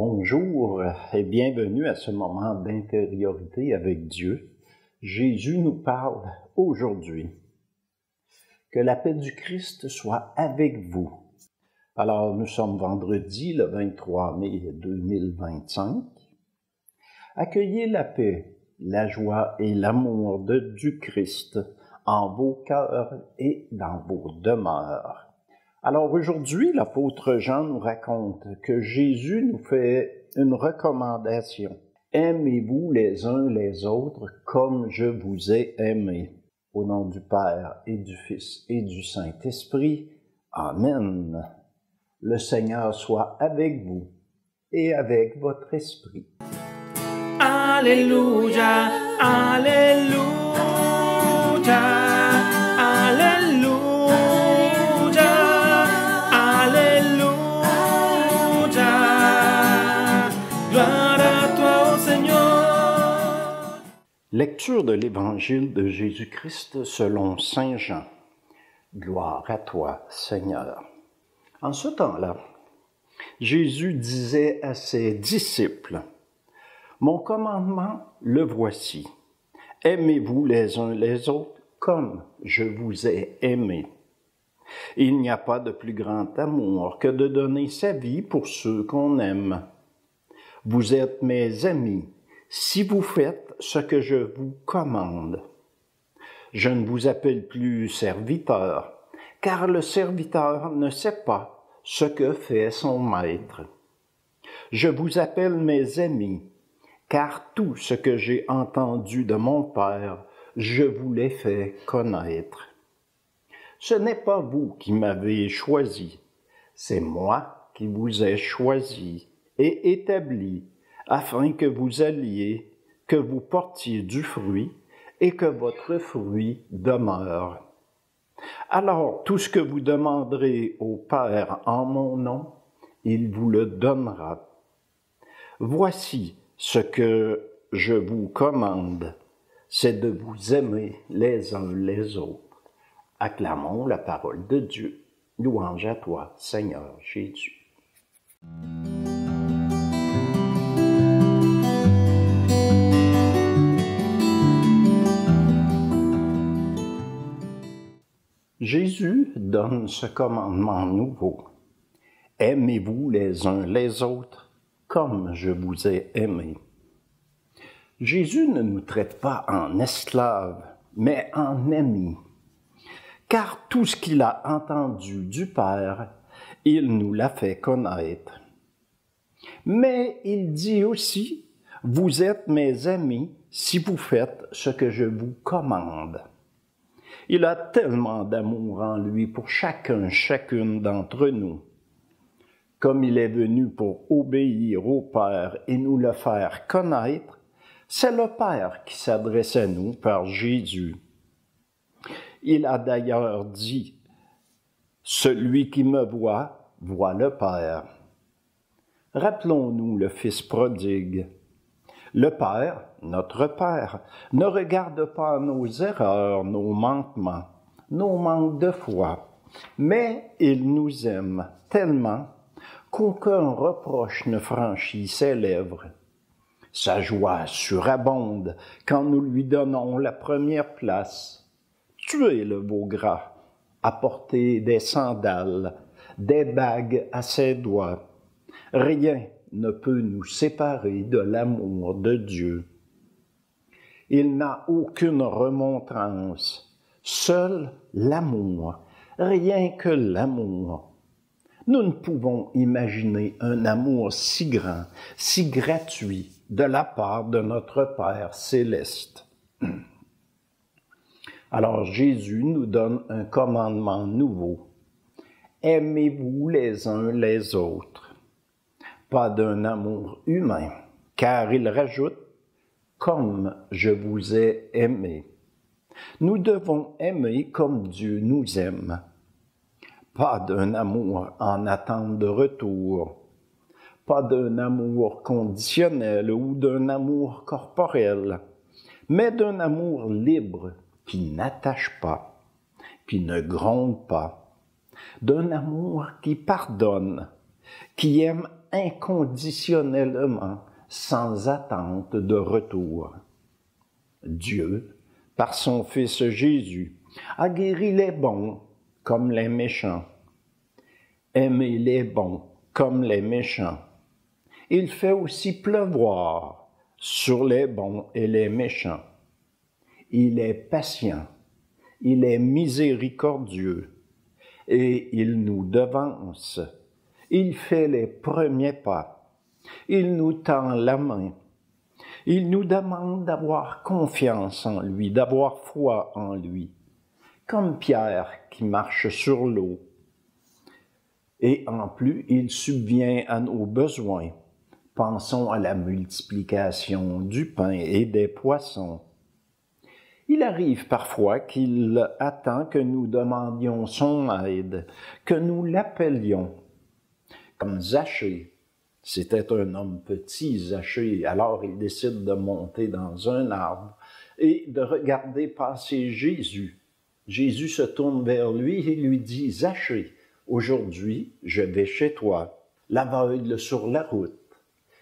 Bonjour et bienvenue à ce moment d'intériorité avec Dieu. Jésus nous parle aujourd'hui. Que la paix du Christ soit avec vous. Alors, nous sommes vendredi, le 23 mai 2025. Accueillez la paix, la joie et l'amour du Christ en vos cœurs et dans vos demeures. Alors aujourd'hui, l'apôtre Jean nous raconte que Jésus nous fait une recommandation. Aimez-vous les uns les autres comme je vous ai aimé. Au nom du Père et du Fils et du Saint-Esprit. Amen. Le Seigneur soit avec vous et avec votre esprit. Alléluia, Alléluia, Alléluia, Alléluia. Gloire à toi, ô Seigneur. Lecture de l'Évangile de Jésus-Christ selon Saint Jean. Gloire à toi, Seigneur. En ce temps-là, Jésus disait à ses disciples, « Mon commandement, le voici. Aimez-vous les uns les autres comme je vous ai aimé. Il n'y a pas de plus grand amour que de donner sa vie pour ceux qu'on aime. Vous êtes mes amis si vous faites ce que je vous commande. Je ne vous appelle plus serviteur, car le serviteur ne sait pas ce que fait son maître. Je vous appelle mes amis, car tout ce que j'ai entendu de mon Père, je vous l'ai fait connaître. Ce n'est pas vous qui m'avez choisi, c'est moi qui vous ai choisi et établi, afin que vous alliez, que vous portiez du fruit et que votre fruit demeure. Alors, tout ce que vous demanderez au Père en mon nom, il vous le donnera. Voici ce que je vous commande, c'est de vous aimer les uns les autres. Acclamons la parole de Dieu. Louange à toi, Seigneur Jésus. Jésus donne ce commandement nouveau. Aimez-vous les uns les autres comme je vous ai aimé. Jésus ne nous traite pas en esclaves, mais en amis. Car tout ce qu'il a entendu du Père, il nous l'a fait connaître. Mais il dit aussi, « Vous êtes mes amis si vous faites ce que je vous commande. » Il a tellement d'amour en lui pour chacune d'entre nous. Comme il est venu pour obéir au Père et nous le faire connaître, c'est le Père qui s'adresse à nous par Jésus. Il a d'ailleurs dit, « Celui qui me voit, voit le Père. » Rappelons-nous le Fils prodigue. Le Père, notre Père, ne regarde pas nos erreurs, nos manquements, nos manques de foi, mais il nous aime tellement qu'aucun reproche ne franchit ses lèvres. Sa joie surabonde quand nous lui donnons la première place. Tuez le veau gras, apportez des sandales, des bagues à ses doigts. Rien ne peut nous séparer de l'amour de Dieu. Il n'a aucune remontrance, seul l'amour, rien que l'amour. Nous ne pouvons imaginer un amour si grand, si gratuit de la part de notre Père céleste. Alors Jésus nous donne un commandement nouveau. Aimez-vous les uns les autres. Pas d'un amour humain, car il rajoute « comme je vous ai aimé ». Nous devons aimer comme Dieu nous aime. Pas d'un amour en attente de retour, pas d'un amour conditionnel ou d'un amour corporel, mais d'un amour libre qui n'attache pas, qui ne gronde pas, d'un amour qui pardonne, qui aime inconditionnellement, sans attente de retour. Dieu, par son Fils Jésus, a guéri les bons comme les méchants. Aimez les bons comme les méchants. Il fait aussi pleuvoir sur les bons et les méchants. Il est patient, il est miséricordieux, et il nous devance. Il fait les premiers pas. Il nous tend la main. Il nous demande d'avoir confiance en lui, d'avoir foi en lui, comme Pierre qui marche sur l'eau. Et en plus, il subvient à nos besoins. Pensons à la multiplication du pain et des poissons. Il arrive parfois qu'il attend que nous demandions son aide, que nous l'appelions. Comme Zachée. C'était un homme petit, Zachée, alors il décide de monter dans un arbre et de regarder passer Jésus. Jésus se tourne vers lui et lui dit « Zachée, aujourd'hui je vais chez toi, l'aveugle sur la route. »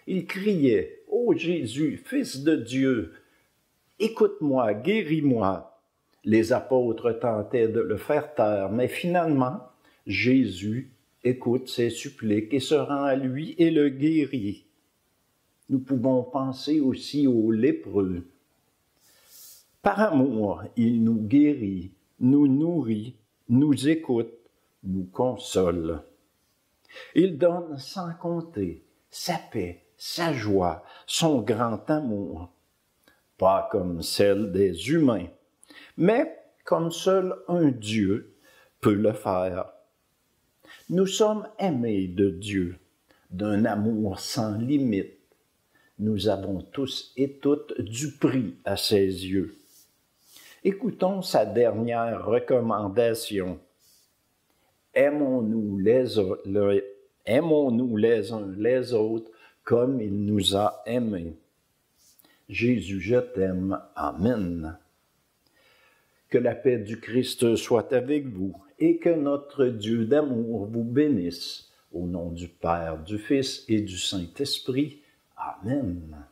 Il criait « Ô Jésus, Fils de Dieu, écoute-moi, guéris-moi. » Les apôtres tentaient de le faire taire, mais finalement, Jésus écoute ses suppliques et se rend à lui et le guérit. Nous pouvons penser aussi aux lépreux. Par amour, il nous guérit, nous nourrit, nous écoute, nous console. Il donne sans compter sa paix, sa joie, son grand amour, pas comme celle des humains, mais comme seul un Dieu peut le faire. Nous sommes aimés de Dieu, d'un amour sans limite. Nous avons tous et toutes du prix à ses yeux. Écoutons sa dernière recommandation. Aimons-nous les uns les autres comme il nous a aimés. Jésus, je t'aime. Amen. Que la paix du Christ soit avec vous et que notre Dieu d'amour vous bénisse. Au nom du Père, du Fils et du Saint-Esprit. Amen.